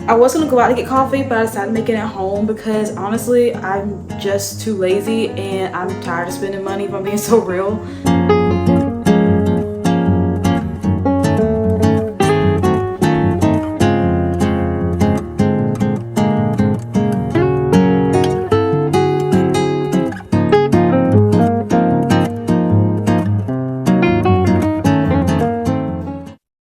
I was gonna go out to get coffee, but I decided to make it at home because honestly, I'm just too lazy and I'm tired of spending money, if I'm being so real.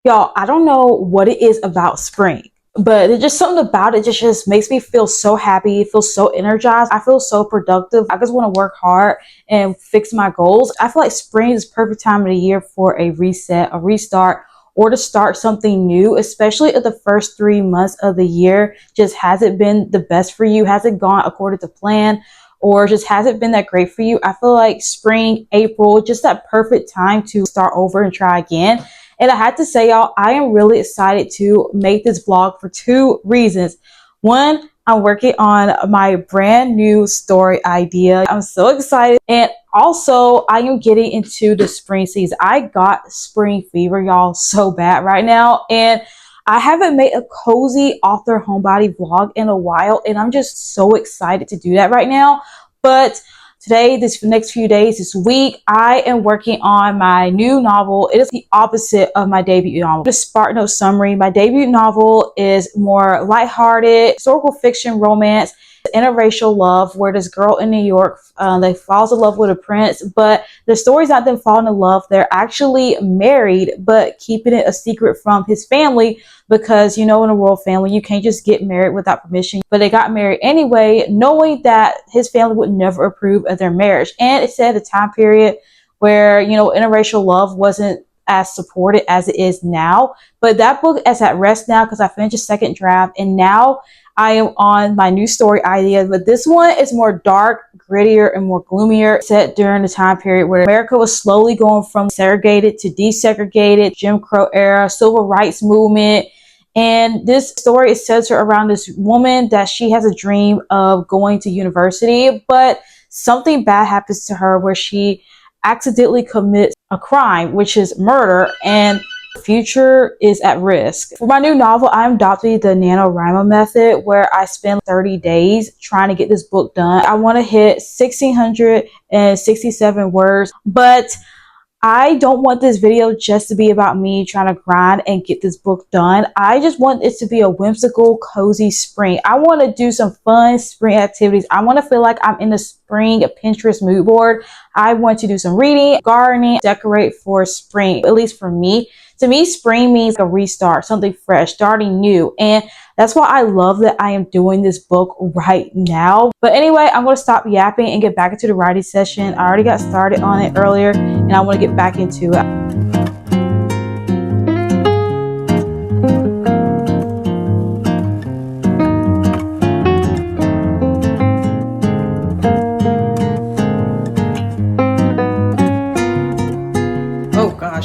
Y'all, I don't know what it is about spring, but there's just something about it just makes me feel so happy, feel so energized. I feel so productive. I just want to work hard and fix my goals. I feel like spring is the perfect time of the year for a reset, a restart, or to start something new, especially if the first 3 months of the year just hasn't been the best for you, hasn't gone according to plan, or just hasn't been that great for you. I feel like spring, April, just that perfect time to start over and try again. And I had to say, y'all, I am really excited to make this vlog for 2 reasons. One, I'm working on my brand new story idea. I'm so excited. And also, I am getting into the spring season. I got spring fever, y'all, so bad right now. And I haven't made a cozy author homebody vlog in a while. And I'm just so excited to do that right now. But today, this next few days, this week, I am working on my new novel. It is the opposite of my debut novel. The Spark Note summary. My debut novel is more lighthearted, historical fiction romance, interracial love, where this girl in New York, they falls in love with a prince, but the story's not them falling in love. They're actually married, but keeping it a secret from his family because, you know, in a royal family, you can't just get married without permission. But they got married anyway, knowing that his family would never approve of their marriage. And it said a time period where, you know, interracial love wasn't as supported as it is now. But that book is at rest now because I finished a second draft, and now I am on my new story idea, but this one is more dark, grittier, and more gloomier, set during the time period where America was slowly going from segregated to desegregated, Jim Crow era, civil rights movement. And this story is centered around this woman that she has a dream of going to university, but something bad happens to her where she accidentally commits a crime, which is murder, and future is at risk. For my new novel, I'm adopting the NaNoWriMo method, where I spend 30 days trying to get this book done. I want to hit 1,667 words, but I don't want this video just to be about me trying to grind and get this book done. I just want it to be a whimsical, cozy spring. I want to do some fun spring activities. I want to feel like I'm in the spring Pinterest mood board. I want to do some reading, gardening, decorate for spring, at least for me. To me, spring means a restart, something fresh, starting new. And that's why I love that I am doing this book right now. But anyway, I'm going to stop yapping and get back into the writing session. I already got started on it earlier, and I want to get back into it.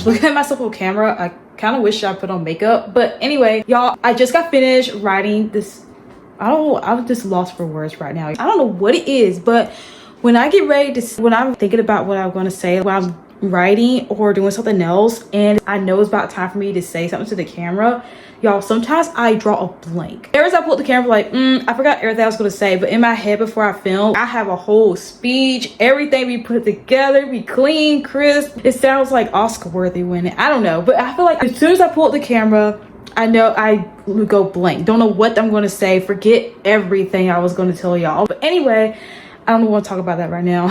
Looking at myself on camera, I kind of wish I put on makeup, but anyway, y'all, I just got finished writing this. I don't know, I'm just lost for words right now. I don't know what it is, but when I get ready to, when I'm thinking about what I'm going to say while I'm writing or doing something else, and I know it's about time for me to say something to the camera, y'all, sometimes I draw a blank. Every time I pull up the camera, like, I forgot everything I was going to say, but in my head before I film, I have a whole speech, everything we put together, be clean, crisp. It sounds like Oscar worthy winning. I don't know, but I feel like as soon as I pull up the camera, I know I would go blank. Don't know what I'm going to say. Forget everything I was going to tell y'all. But anyway, I don't want to talk about that right now.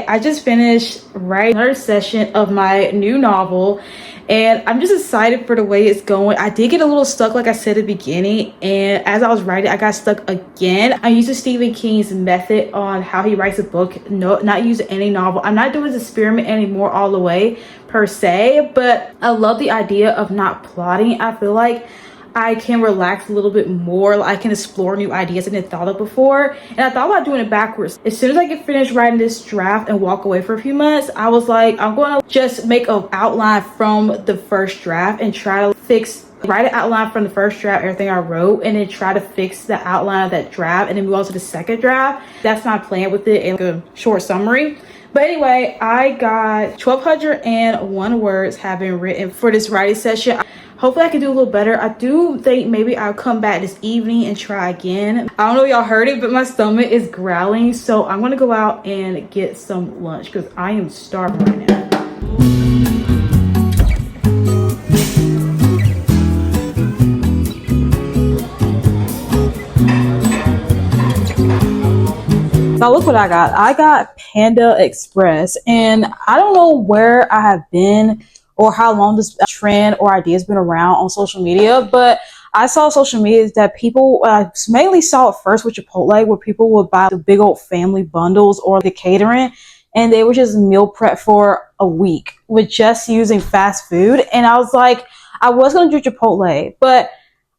I just finished writing another session of my new novel, and I'm just excited for the way it's going. I did get a little stuck, like I said at the beginning, and as I was writing, I got stuck again. I'm using Stephen King's method on how he writes a book, not using any novel. I'm not doing this experiment anymore all the way per se, but I love the idea of not plotting. I feel like I can relax a little bit more. I can explore new ideas I didn't thought of before. And I thought about doing it backwards. As soon as I get finished writing this draft and walk away for a few months, I was like, I'm going to just make an outline from the first draft and try to write an outline from the first draft, everything I wrote, and then try to fix the outline of that draft and then move on to the second draft. That's my plan with it in like a short summary. But anyway, I got 1,201 words have been written for this writing session. Hopefully I can do a little better. I do think maybe I'll come back this evening and try again. I don't know if y'all heard it, but my stomach is growling. So I'm gonna go out and get some lunch because I am starving right now. Now look what I got. I got Panda Express, and I don't know where I have been or how long this trend or idea has been around on social media, but I saw social media that people mainly saw it first with Chipotle, where people would buy the big old family bundles or the catering, and they would just meal prep for a week with just using fast food. And I was like, I was going to do Chipotle, but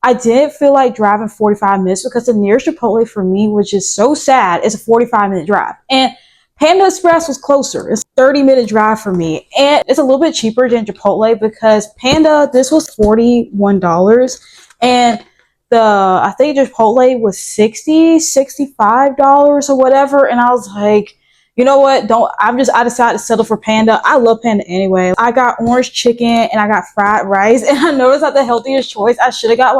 I didn't feel like driving 45 minutes because the nearest Chipotle for me, which is so sad, is a 45-minute drive. And Panda Express was closer. It's a 30-minute drive for me. And it's a little bit cheaper than Chipotle because Panda, this was $41. And I think Chipotle was $65 or whatever. And I was like, you know what? I decided to settle for Panda. I love Panda anyway. I got orange chicken and I got fried rice. And I know it's not the healthiest choice. I should have got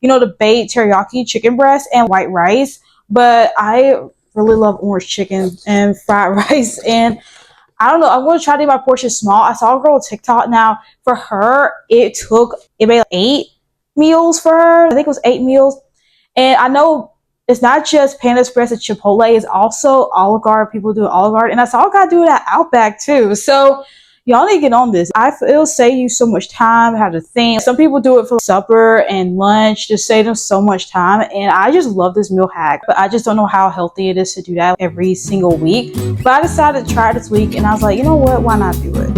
the baked teriyaki chicken breast and white rice. But I really love orange chicken and fried rice. And I don't know. I'm going to try to make my portion small. I saw a girl on TikTok. Now, for her, it made 8 meals for her. I think it was 8 meals. And I know it's not just Panda Express and Chipotle. It's also Olive Garden. People do Olive Garden. And I saw a guy do it at Outback too. So y'all need to get on this. It'll save you so much time, have to think. Some people do it for supper and lunch, just save them so much time. And I just love this meal hack. But I just don't know how healthy it is to do that every single week. But I decided to try it this week. And I was like, you know what? Why not do it?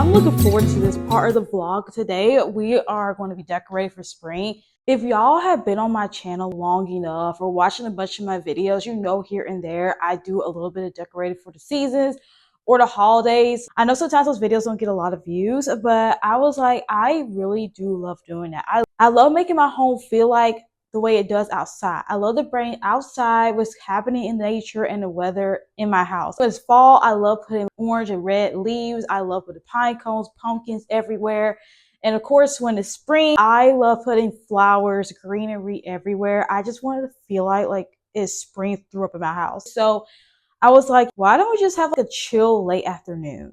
Looking forward to this part of the vlog. Today we are going to be decorating for spring. If y'all have been on my channel long enough or watching a bunch of my videos, you know here and there I do a little bit of decorating for the seasons or the holidays. I know sometimes those videos don't get a lot of views, but I was like, I really do love doing that. I love making my home feel like the way it does outside. I love to bring outside what's happening in nature and the weather in my house. When it's fall, I love putting orange and red leaves. I love putting pine cones, pumpkins everywhere. And of course, when it's spring, I love putting flowers, greenery everywhere. I just wanted to feel like it's spring through up in my house. So I was like, why don't we just have a chill late afternoon?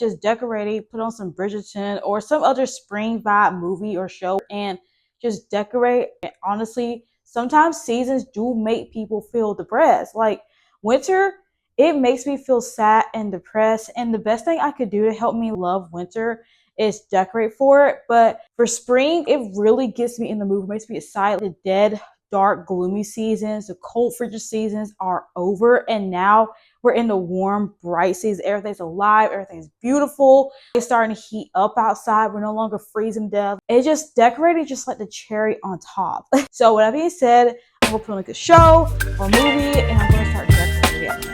Just decorating, put on some Bridgerton or some other spring vibe movie or show and just decorate. And honestly, sometimes seasons do make people feel depressed. Like winter, it makes me feel sad and depressed. And the best thing I could do to help me love winter is decorate for it. But for spring, it really gets me in the mood, makes me excited. The dead, dark, gloomy seasons, the cold, frigid seasons are over. And now we're in the warm, bright season. Everything's alive. Everything's beautiful. It's starting to heat up outside. We're no longer freezing to death. It's just decorated just like the cherry on top. So with that being said, I'm going to put on a good show or movie, and I'm going to start decorating it.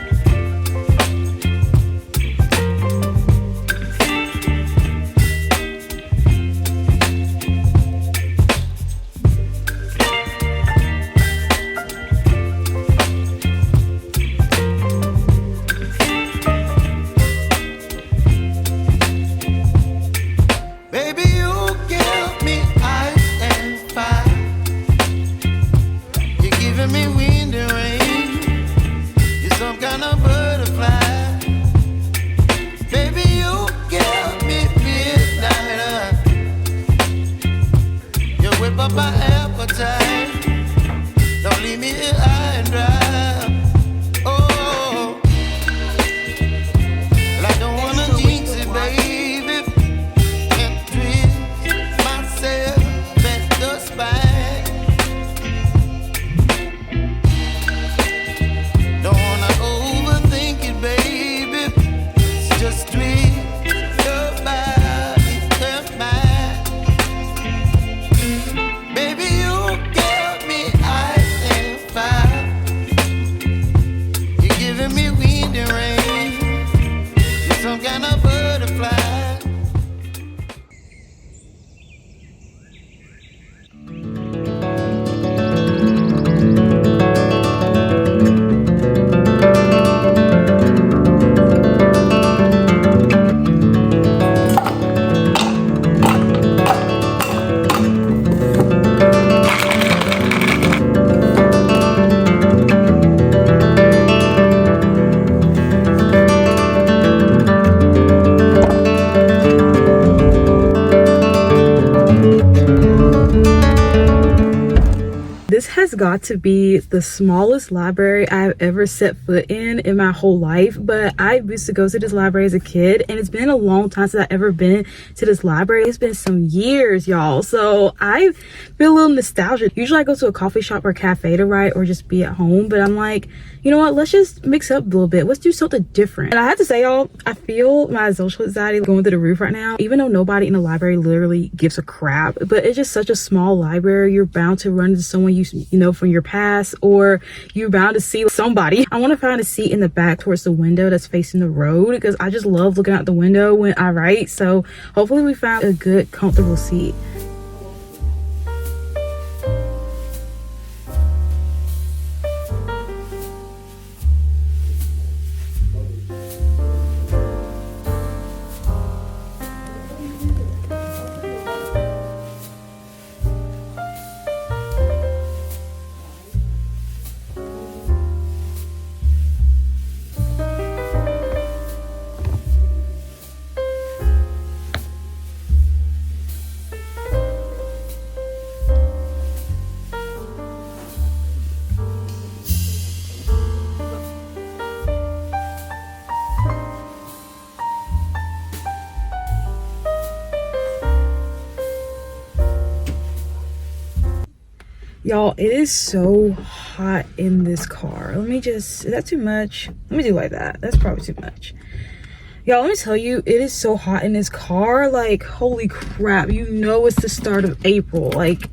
This has got to be the smallest library I've ever set foot in my whole life, but I used to go to this library as a kid, and it's been a long time since I've ever been to this library. It's been some years, y'all, so I feel a little nostalgic. Usually I go to a coffee shop or cafe to write or just be at home, but I'm like, you know what, let's just mix up a little bit. Let's do something different. And I have to say, y'all, I feel my social anxiety going through the roof right now, even though nobody in the library literally gives a crap. But it's just such a small library. You're bound to run into someone you know from your past, or you're bound to see somebody. I want to find a seat in the back towards the window that's facing the road, because I just love looking out the window when I write. So hopefully we found a good, comfortable seat. Y'all, it is so hot in this car. Is that too much? Let me do like that. That's probably too much. Y'all, let me tell you, it is so hot in this car. Like, holy crap. You know it's the start of April. Like,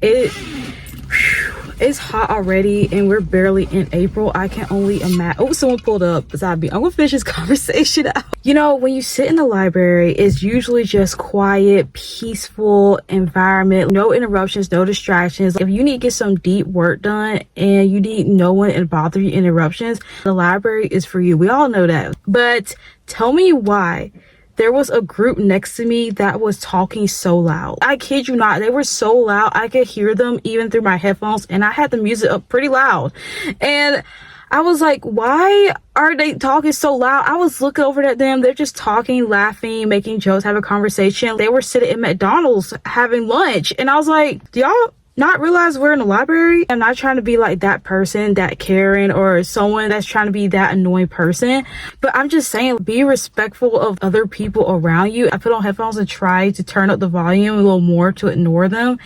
it's hot already, and we're barely in April. I can only imagine. Oh, someone pulled up beside me. I'm gonna finish this conversation out. You know, when you sit in the library, it's usually just quiet, peaceful environment, no interruptions, no distractions. If you need to get some deep work done and you need no one to bother you interruptions, the library is for you. We all know that. But tell me why there was a group next to me that was talking so loud. I kid you not, they were so loud I could hear them even through my headphones, and I had the music up pretty loud. And I was like, why are they talking so loud? I was looking over at them. They're just talking, laughing, making jokes, having a conversation. They were sitting at McDonald's having lunch, and I was like, do y'all not realize we're in the library? I'm not trying to be like that person, that Karen, or someone that's trying to be that annoying person, but I'm just saying, be respectful of other people around you. I put on headphones and try to turn up the volume a little more to ignore them,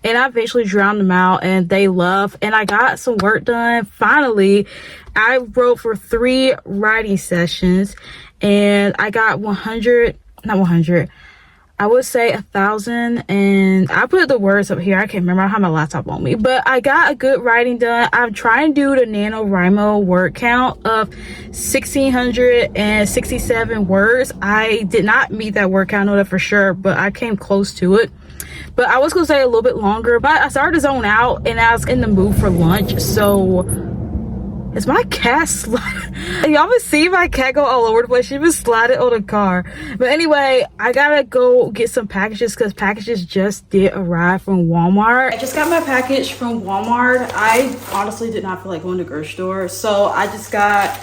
and I eventually drowned them out, and they left, and I got some work done. Finally, I wrote for 3 writing sessions, and I got 100, not 100, I would say 1,000, and I put the words up here. I can't remember. I have my laptop on me, but I got a good writing done. I'm trying to do the NaNoWriMo word count of 1,667 words. I did not meet that word count, I know that for sure, but I came close to it. But I was gonna say a little bit longer, but I started to zone out, and I was in the mood for lunch. So is my cat sliding? Y'all been seeing my cat go all over the place. She been sliding on the car. But anyway, I gotta go get some packages, because packages just did arrive from Walmart. I just got my package from Walmart. I honestly did not feel like going to the grocery store, so I just got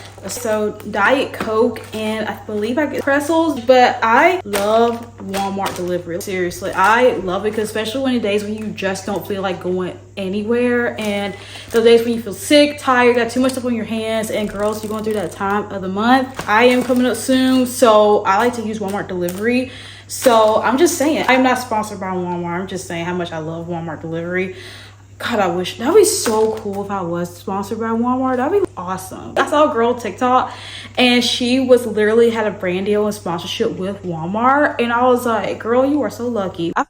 Diet Coke, and I believe I get pretzels. But I love Walmart delivery. Seriously, I love it, because especially when the days when you just don't feel like going anywhere, and those days when you feel sick, tired, got too much stuff on your hands. And girls, you're going through that time of the month. I am coming up soon, so I like to use Walmart delivery. So I'm just saying, I'm not sponsored by Walmart. I'm just saying how much I love Walmart delivery. God, I wish that'd be so cool if I was sponsored by Walmart. That'd be awesome. I saw a girl on TikTok, and she was literally had a brand deal and sponsorship with Walmart, and I was like, girl, you are so lucky. I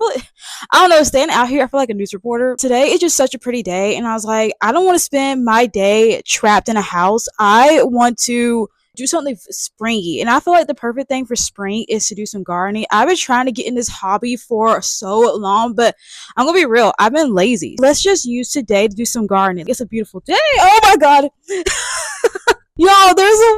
don't know, standing out here, I feel like a news reporter. Today is just such a pretty day, and I was like, I don't want to spend my day trapped in a house. I want to do something springy, and I feel like the perfect thing for spring is to do some gardening. I've been trying to get in this hobby for so long, but I'm gonna be real, I've been lazy. Let's just use today to do some gardening. It's a beautiful day. Oh my god. Y'all, there's a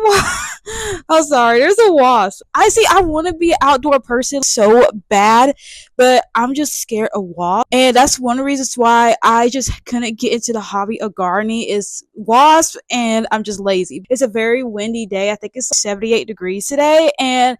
wasp. I want to be an outdoor person so bad, but I'm just scared of wasps. And that's one of the reasons why I just couldn't get into the hobby of gardening, is wasps, and I'm just lazy. It's a very windy day. I think it's 78 degrees today, and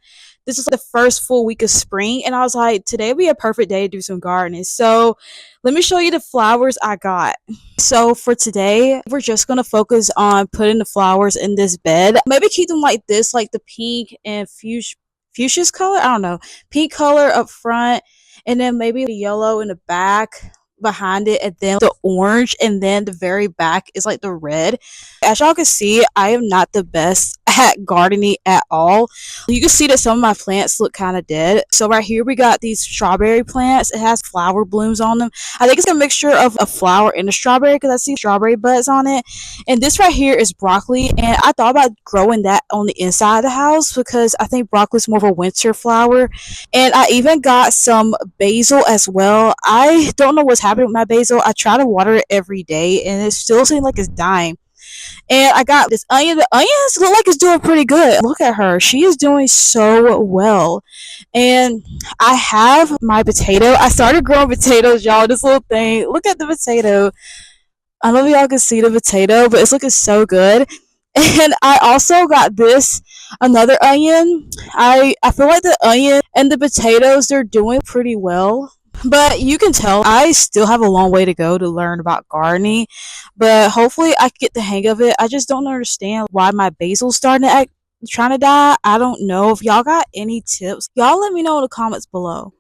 this is the first full week of spring, and I was like, today would be a perfect day to do some gardening. So let me show you the flowers I got. So for today, we're just going to focus on putting the flowers in this bed. Maybe keep them like this, like the pink and fuchsia's color. I don't know. Pink color up front, and then maybe the yellow in the back behind it, and then the orange, and then the very back is like the red. As y'all can see, I am not the best at gardening at all. You can see that some of my plants look kind of dead. So right here we got these strawberry plants. It has flower blooms on them. I think it's a mixture of a flower and a strawberry because I see strawberry buds on it. And this right here is broccoli, and I thought about growing that on the inside of the house because I think broccoli is more of a winter flower. And I even got some basil as well. I don't know what's happening with my basil. I try to water it every day and it still seems like it's dying. And I got this onion. The onions look like it's doing pretty good. Look at her. She is doing so well. And I have my potato. I started growing potatoes, y'all. This little thing. Look at the potato. I don't know if y'all can see the potato, but it's looking so good. And I also got this, another onion. I feel like the onion and the potatoes, they're doing pretty well. But you can tell I still have a long way to go to learn about gardening. But hopefully I can get the hang of it. I just don't understand why my basil's starting to trying to die. I don't know. If y'all got any tips, y'all let me know in the comments below.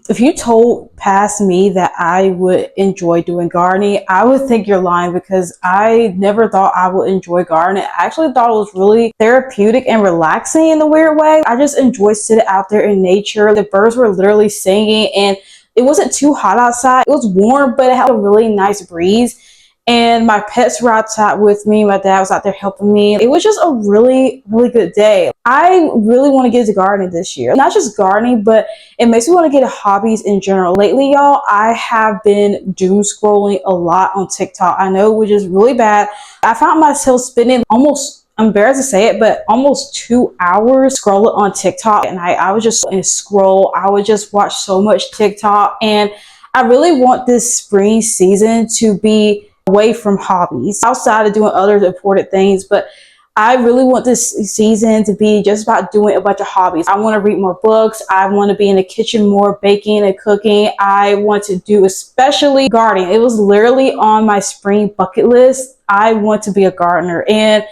If you told past me that I would enjoy doing gardening, I would think you're lying because I never thought I would enjoy gardening. I actually thought it was really therapeutic and relaxing in a weird way. I just enjoy sitting out there in nature. The birds were literally singing and it wasn't too hot outside. It was warm, but it had a really nice breeze. And my pets were outside with me. My dad was out there helping me. It was just a really, really good day. I really want to get into gardening this year. Not just gardening, but it makes me want to get into hobbies in general. Lately, y'all, I have been doom scrolling a lot on TikTok. I know, which is really bad. I found myself spending almost, I'm embarrassed to say it, but almost 2 hours scrolling on TikTok. And I would just scroll. I would just watch so much TikTok. And I really want this spring season to be away from hobbies, outside of doing other important things, but I really want this season to be just about doing a bunch of hobbies. I want to read more books. I want to be in the kitchen more, baking and cooking. I want to do especially gardening. It was literally on my spring bucket list. I want to be a gardener, and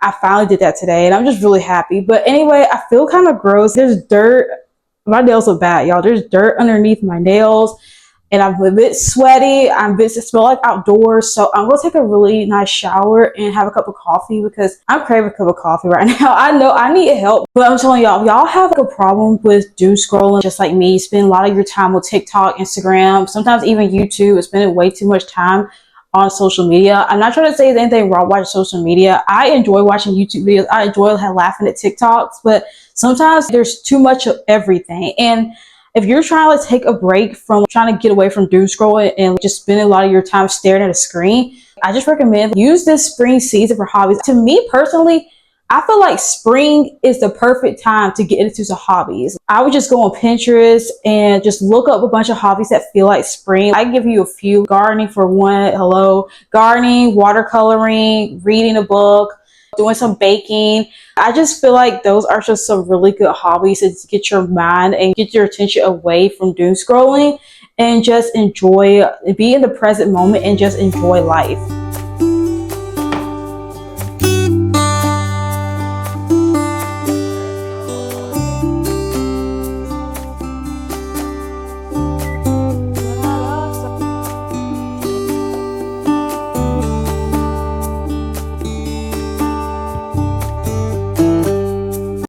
I finally did that today, and I'm just really happy. But anyway, I feel kind of gross. There's dirt. My nails are bad, y'all. There's dirt underneath my nails. And I'm a bit sweaty. It smells like outdoors. So I'm going to take a really nice shower and have a cup of coffee because I'm craving a cup of coffee right now. I know I need help, but I'm telling y'all, if y'all have like a problem with doom scrolling, just like me, spend a lot of your time with TikTok, Instagram, sometimes even YouTube, and spending way too much time on social media. I'm not trying to say there's anything wrong watching social media. I enjoy watching YouTube videos. I enjoy laughing at TikToks, but sometimes there's too much of everything. And if you're trying to take a break from trying to get away from doom scrolling and just spending a lot of your time staring at a screen, I just recommend use this spring season for hobbies. To me personally, I feel like spring is the perfect time to get into some hobbies. I would just go on Pinterest and just look up a bunch of hobbies that feel like spring. I give you a few. Gardening for one. Hello. Gardening, watercoloring, reading a book, doing some baking. I just feel like those are just some really good hobbies to get your mind and get your attention away from doom scrolling and just enjoy, be in the present moment and just enjoy life.